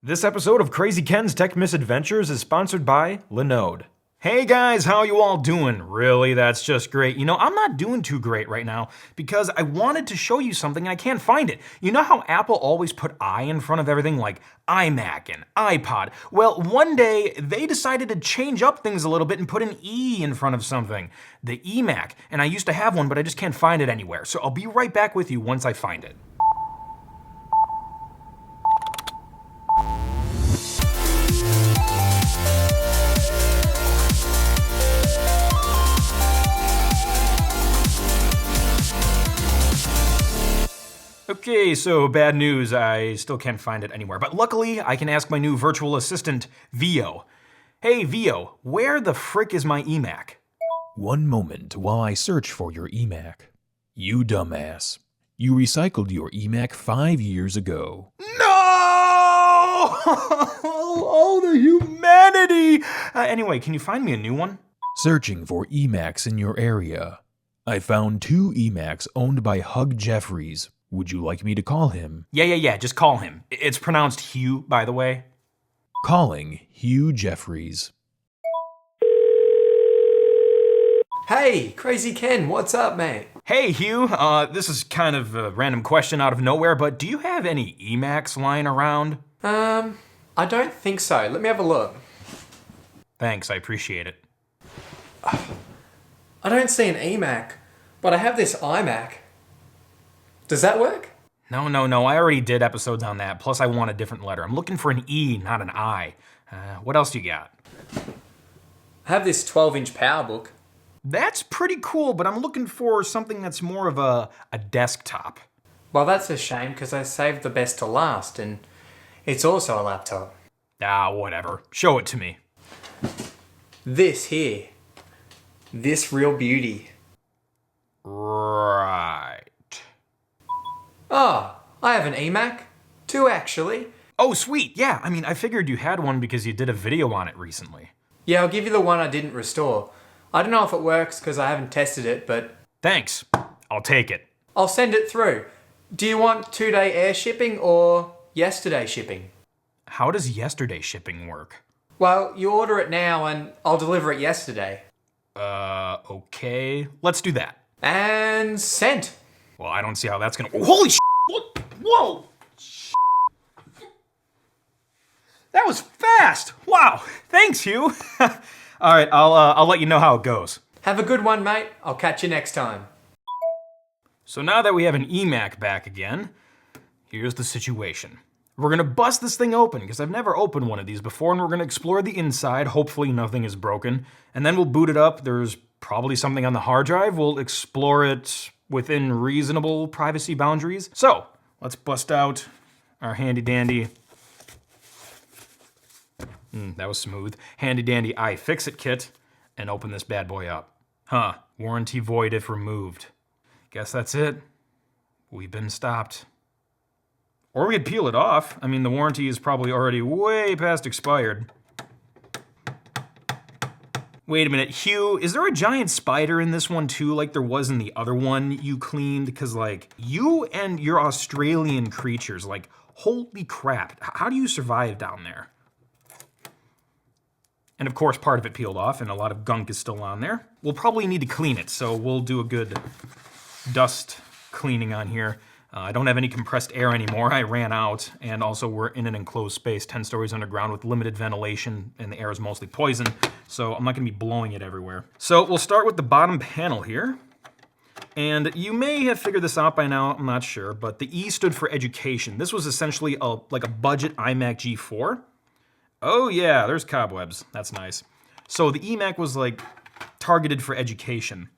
This episode of Krazy Ken's Tech Misadventures is sponsored by Linode. Hey guys, how you all doing? Really, that's just great. You know, I'm not doing too great right now because I wanted to show you something and I can't find it. You know how Apple always put I in front of everything like iMac and iPod? Well, one day they decided to change up things a little bit and put an E in front of something. The eMac. And I used to have one, but I just can't find it anywhere. So I'll be right back with you once I find it. Okay, so bad news, I still can't find it anywhere, but luckily I can ask my new virtual assistant, Vio. Hey Vio, where the frick is my eMac? One moment while I search for your eMac. You dumbass. You recycled your eMac 5 years ago. No! Oh, the humanity! Anyway, can you find me a new one? Searching for eMacs in your area. I found 2 eMacs owned by Hugh Jeffreys. Would you like me to call him? Yeah, just call him. It's pronounced Hugh, by the way. Calling Hugh Jeffreys. Hey, Krazy Ken, what's up, mate? Hey Hugh, this is kind of a random question out of nowhere, but do you have any eMacs lying around? I don't think so. Let me have a look. Thanks, I appreciate it. I don't see an eMac, but I have this iMac. Does that work? No, I already did episodes on that, plus I want a different letter. I'm looking for an E, not an I. What else do you got? I have this 12-inch PowerBook. That's pretty cool, but I'm looking for something that's more of a desktop. Well, that's a shame because I saved the best to last, and it's also a laptop. Ah, whatever. Show it to me. This here. This real beauty. Right. Oh, I have an eMac. 2 actually. Oh, sweet. Yeah, I mean, I figured you had one because you did a video on it recently. Yeah, I'll give you the one I didn't restore. I don't know if it works because I haven't tested it, but Thanks. I'll take it. I'll send it through. Do you want 2-day air shipping or yesterday shipping? How does yesterday shipping work? Well, you order it now and I'll deliver it yesterday. Okay. Let's do that. And sent. Well, I don't see how that's gonna. Oh, holy sh! What? Whoa! That was fast! Wow! Thanks, Hugh! Alright, I'll let you know how it goes. Have a good one, mate. I'll catch you next time. So now that we have an eMac back again, here's the situation. We're gonna bust this thing open, because I've never opened one of these before, and we're gonna explore the inside, hopefully nothing is broken, and then we'll boot it up. There's probably something on the hard drive. We'll explore it within reasonable privacy boundaries. So, let's bust out our handy dandy, that was smooth, handy dandy iFixit kit, and open this bad boy up. Huh, warranty void if removed. Guess that's it. We've been stopped. Or we could peel it off. I mean, the warranty is probably already way past expired. Wait a minute, Hugh, is there a giant spider in this one too, like there was in the other one you cleaned? Because, like, you and your Australian creatures, like, holy crap, how do you survive down there? And of course, part of it peeled off, and a lot of gunk is still on there. We'll probably need to clean it, so we'll do a good dust cleaning on here. I don't have any compressed air anymore. I ran out, and also we're in an enclosed space, 10 stories underground with limited ventilation, and the air is mostly poison, so I'm not gonna be blowing it everywhere. So we'll start with the bottom panel here. And you may have figured this out by now, I'm not sure, but the E stood for education. This was essentially like a budget iMac G4. Oh yeah, there's cobwebs, that's nice. So the eMac was like targeted for education.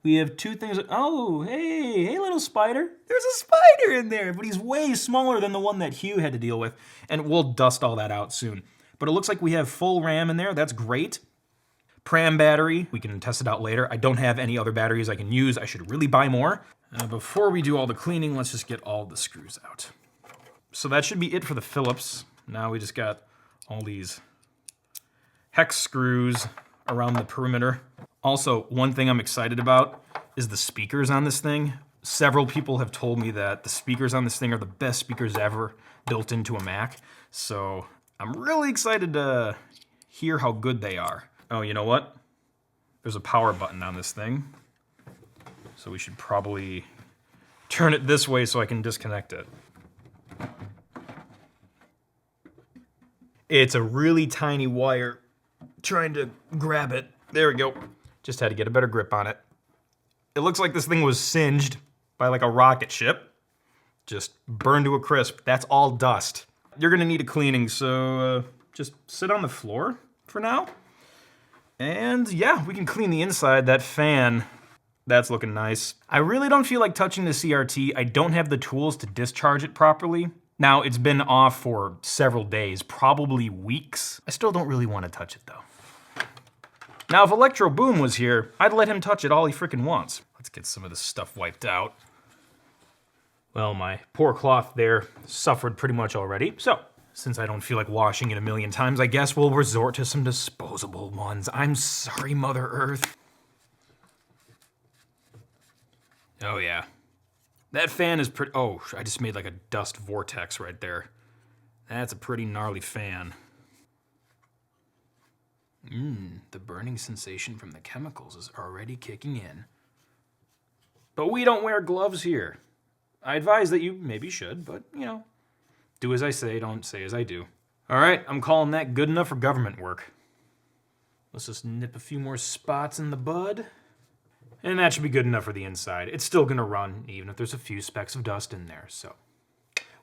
We have 2 things. Oh, hey little spider. There's a spider in there, but he's way smaller than the one that Hugh had to deal with. And we'll dust all that out soon. But it looks like we have full RAM in there, that's great. Pram battery, we can test it out later. I don't have any other batteries I can use. I should really buy more. Before we do all the cleaning, let's just get all the screws out. So that should be it for the Phillips. Now we just got all these hex screws around the perimeter. Also, one thing I'm excited about is the speakers on this thing. Several people have told me that the speakers on this thing are the best speakers ever built into a Mac. So I'm really excited to hear how good they are. Oh, you know what? There's a power button on this thing. So we should probably turn it this way so I can disconnect it. It's a really tiny wire. Trying to grab it. There we go. Just had to get a better grip on it. It looks like this thing was singed by like a rocket ship. Just burned to a crisp. That's all dust. You're gonna need a cleaning, so just sit on the floor for now. And yeah, we can clean the inside. That fan, that's looking nice. I really don't feel like touching the CRT. I don't have the tools to discharge it properly. Now, it's been off for several days, probably weeks. I still don't really want to touch it though. Now, if Electro Boom was here, I'd let him touch it all he freaking wants. Let's get some of this stuff wiped out. Well, my poor cloth there suffered pretty much already, so since I don't feel like washing it a million times, I guess we'll resort to some disposable ones. I'm sorry, Mother Earth. Oh yeah. That fan is pretty, oh, I just made like a dust vortex right there. That's a pretty gnarly fan. The burning sensation from the chemicals is already kicking in. But we don't wear gloves here. I advise that you maybe should, but, you know, do as I say, don't say as I do. All right, I'm calling that good enough for government work. Let's just nip a few more spots in the bud. And that should be good enough for the inside. It's still gonna run, even if there's a few specks of dust in there, so.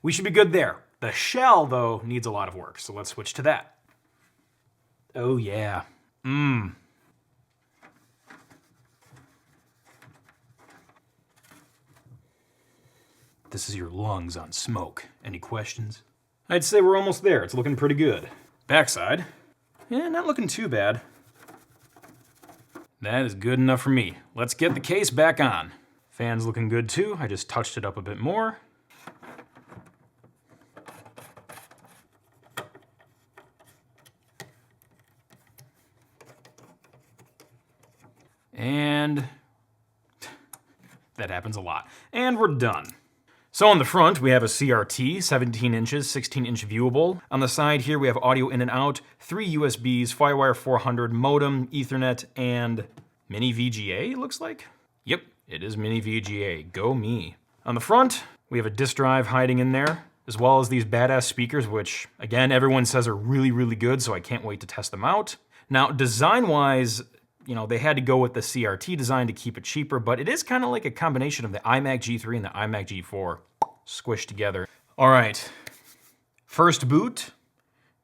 We should be good there. The shell, though, needs a lot of work, so let's switch to that. Oh, yeah. This is your lungs on smoke. Any questions? I'd say we're almost there. It's looking pretty good. Backside. Yeah, not looking too bad. That is good enough for me. Let's get the case back on. Fan's looking good too. I just touched it up a bit more. And that happens a lot. And we're done. So on the front, we have a CRT, 17 inches, 16-inch viewable. On the side here, we have audio in and out, 3 USBs, FireWire 400, modem, Ethernet, and mini VGA, it looks like? Yep, it is mini VGA. Go me. On the front, we have a disk drive hiding in there, as well as these badass speakers, which, again, everyone says are really, really good, so I can't wait to test them out. Now, design-wise, you know, they had to go with the CRT design to keep it cheaper, but it is kind of like a combination of the iMac G3 and the iMac G4 squished together. All right, first boot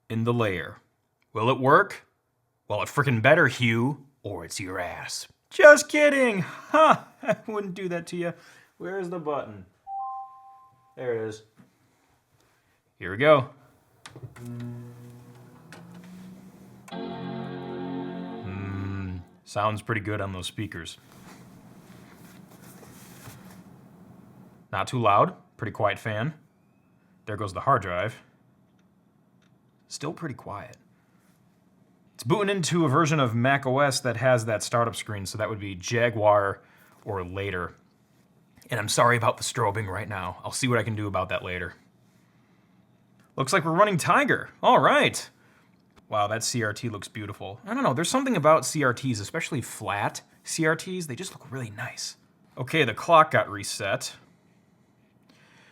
in the layer. Will it work? Well, it frickin' better, Hugh, or it's your ass. Just kidding, ha! I wouldn't do that to you. Where's the button? There it is. Here we go. Sounds pretty good on those speakers. Not too loud, pretty quiet fan. There goes the hard drive. Still pretty quiet. It's booting into a version of Mac OS that has that startup screen, so that would be Jaguar or later. And I'm sorry about the strobing right now. I'll see what I can do about that later. Looks like we're running Tiger. All right. Wow, that CRT looks beautiful. I don't know, there's something about CRTs, especially flat CRTs, they just look really nice. Okay, the clock got reset.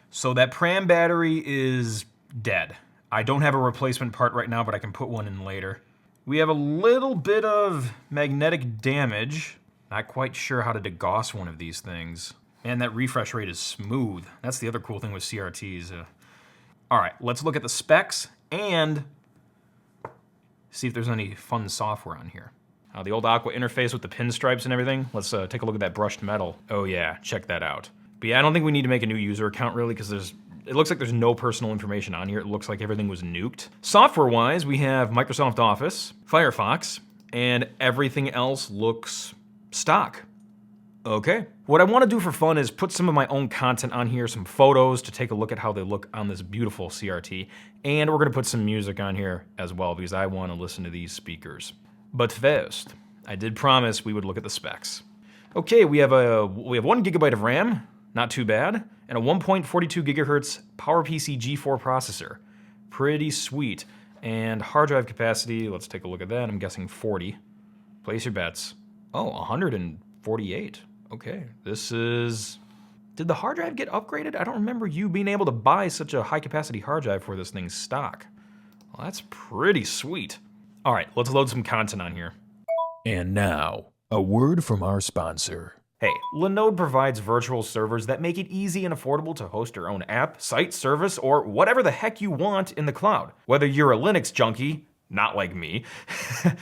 So that pram battery is dead. I don't have a replacement part right now, but I can put one in later. We have a little bit of magnetic damage. Not quite sure how to degauss one of these things. Man, that refresh rate is smooth. That's the other cool thing with CRTs. All right, let's look at the specs and see if there's any fun software on here. The old Aqua interface with the pinstripes and everything. Let's take a look at that brushed metal. Oh yeah, check that out. But yeah, I don't think we need to make a new user account really, because it looks like there's no personal information on here. It looks like everything was nuked. Software-wise, we have Microsoft Office, Firefox, and everything else looks stock. Okay. What I want to do for fun is put some of my own content on here, some photos to take a look at how they look on this beautiful CRT, and we're going to put some music on here as well because I want to listen to these speakers. But first, I did promise we would look at the specs. Okay, we have 1 gigabyte of RAM, Not too bad. And a 1.42 gigahertz PowerPC G4 processor. Pretty sweet. And hard drive capacity, let's take a look at that. I'm guessing 40. Place your bets. Oh, 148. Okay, this is... Did the hard drive get upgraded? I don't remember you being able to buy such a high capacity hard drive for this thing's stock. Well, that's pretty sweet. All right, let's load some content on here. And now, a word from our sponsor. Hey, Linode provides virtual servers that make it easy and affordable to host your own app, site, service, or whatever the heck you want in the cloud. Whether you're a Linux junkie, not like me,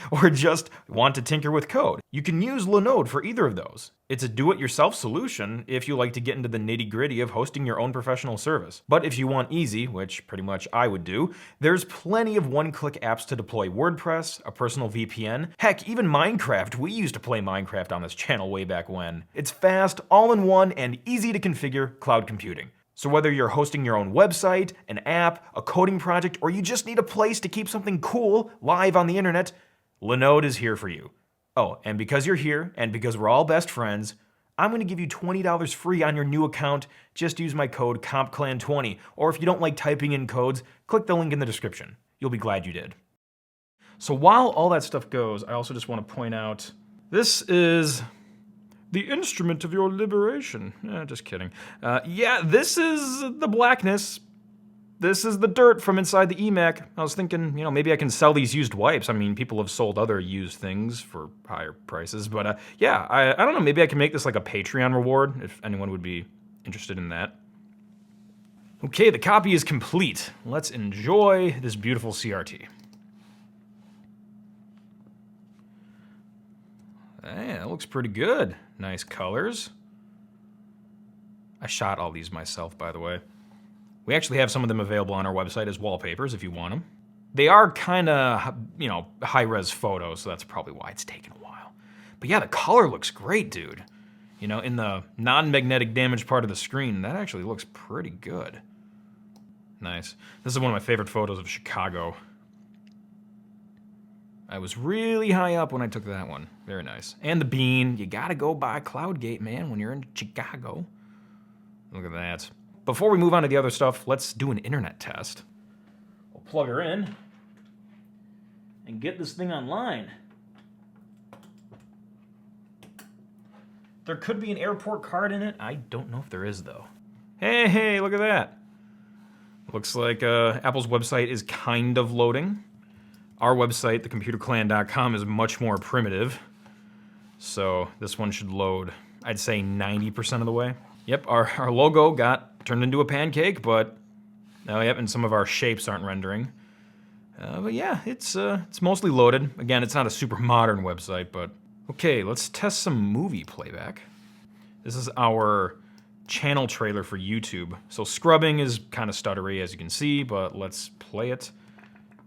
or just want to tinker with code, you can use Linode for either of those. It's a do-it-yourself solution if you like to get into the nitty-gritty of hosting your own professional service. But if you want easy, which pretty much I would do, there's plenty of one-click apps to deploy WordPress, a personal VPN, heck, even Minecraft. We used to play Minecraft on this channel way back when. It's fast, all-in-one, and easy to configure cloud computing. So whether you're hosting your own website, an app, a coding project, or you just need a place to keep something cool live on the internet, Linode is here for you. Oh, and because you're here, and because we're all best friends, I'm going to give you $20 free on your new account. Just use my code CompClan20, or if you don't like typing in codes, click the link in the description. You'll be glad you did. So while all that stuff goes, I also just want to point out, this is the instrument of your liberation. Just kidding. Yeah, this is the blackness. This is the dirt from inside the eMac. I was thinking, maybe I can sell these used wipes. I mean, people have sold other used things for higher prices, but yeah, I don't know, maybe I can make this like a Patreon reward if anyone would be interested in that. Okay, the copy is complete. Let's enjoy this beautiful CRT. Hey, that looks pretty good. Nice colors. I shot all these myself, by the way. We actually have some of them available on our website as wallpapers if you want them. They are kind of, high-res photos, so that's probably why it's taken a while. But yeah, the color looks great, dude. In the non-magnetic damage part of the screen, that actually looks pretty good. Nice. This is one of my favorite photos of Chicago. I was really high up when I took that one. Very nice. And the bean. You gotta go by CloudGate, man, when you're in Chicago. Look at that. Before we move on to the other stuff, let's do an internet test. We'll plug her in and get this thing online. There could be an airport card in it. I don't know if there is, though. Hey, look at that. Looks like Apple's website is kind of loading. Our website, thecomputerclan.com, is much more primitive. So this one should load, I'd say 90% of the way. Yep, our logo got turned into a pancake, but and some of our shapes aren't rendering. But yeah, it's mostly loaded. Again, it's not a super modern website, but okay, let's test some movie playback. This is our channel trailer for YouTube. So scrubbing is kind of stuttery, as you can see, but let's play it.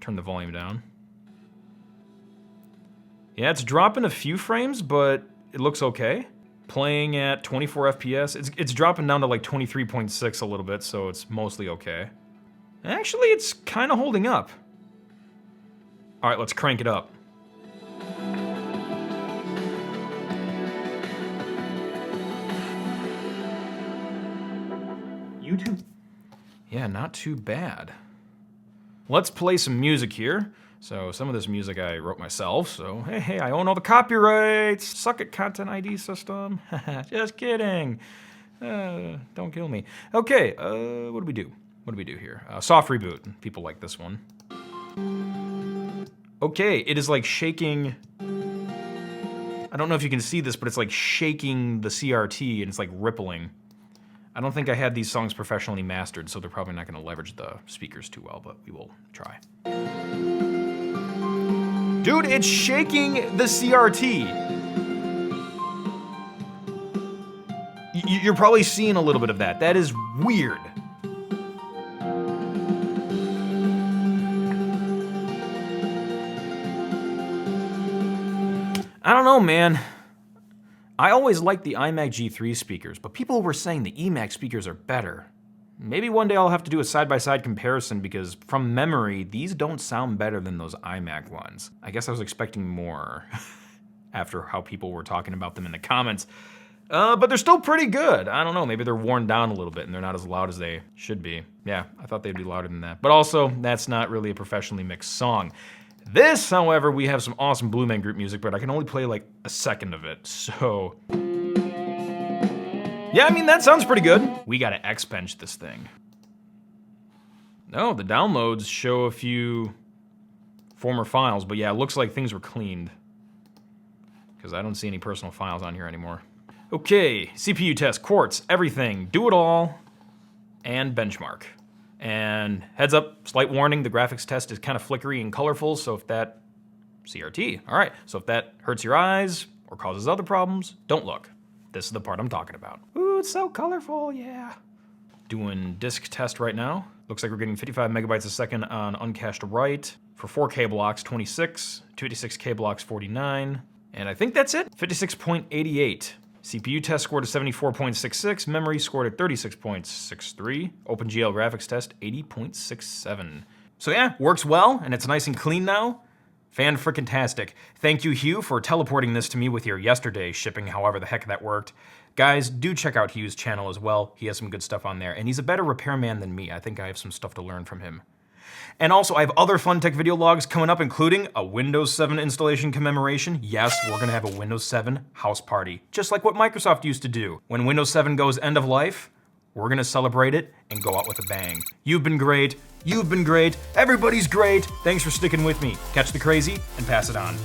Turn the volume down. Yeah, it's dropping a few frames, but it looks okay. Playing at 24 FPS. It's dropping down to like 23.6 a little bit, so it's mostly okay. Actually, it's kind of holding up. All right, let's crank it up. YouTube? Yeah, not too bad. Let's play some music here. So some of this music I wrote myself, so hey, I own all the copyrights. Suck it, Content ID system. Just kidding. Don't kill me. Okay, what do we do? What do we do here? Soft reboot. People like this one. Okay, it is like shaking. I don't know if you can see this, but it's like shaking the CRT and it's like rippling. I don't think I had these songs professionally mastered, so they're probably not going to leverage the speakers too well, but we will try. Dude, it's shaking the CRT. You're probably seeing a little bit of that. That is weird. I don't know, man. I always liked the iMac G3 speakers, but people were saying the eMac speakers are better. Maybe one day I'll have to do a side-by-side comparison because from memory, these don't sound better than those iMac ones. I guess I was expecting more after how people were talking about them in the comments. But they're still pretty good. I don't know, maybe they're worn down a little bit and they're not as loud as they should be. Yeah, I thought they'd be louder than that. But also, that's not really a professionally mixed song. This, however, we have some awesome Blue Man Group music, but I can only play like a second of it, so... Yeah, I mean, that sounds pretty good. We gotta Xbench this thing. No, the downloads show a few former files, but yeah, it looks like things were cleaned. Because I don't see any personal files on here anymore. Okay, CPU test, quartz, everything, do it all, and benchmark. And heads up, slight warning, the graphics test is kind of flickery and colorful, so if that, CRT, all right, so if that hurts your eyes or causes other problems, don't look. This is the part I'm talking about. Ooh, it's so colorful, yeah. Doing disk test right now. Looks like we're getting 55 megabytes a second on uncached write. For 4K blocks, 26, 256K blocks, 49. And I think that's it, 56.88. CPU test scored a 74.66, memory scored a 36.63, OpenGL graphics test 80.67. So yeah, works well, and it's nice and clean now. Fan-frickin-tastic. Thank you, Hugh, for teleporting this to me with your yesterday shipping, however the heck that worked. Guys, do check out Hugh's channel as well. He has some good stuff on there, and he's a better repairman than me. I think I have some stuff to learn from him. And also, I have other fun tech video logs coming up, including a Windows 7 installation commemoration. Yes, we're gonna have a Windows 7 house party, just like what Microsoft used to do. When Windows 7 goes end of life, we're gonna celebrate it and go out with a bang. You've been great, everybody's great. Thanks for sticking with me. Catch the crazy and pass it on.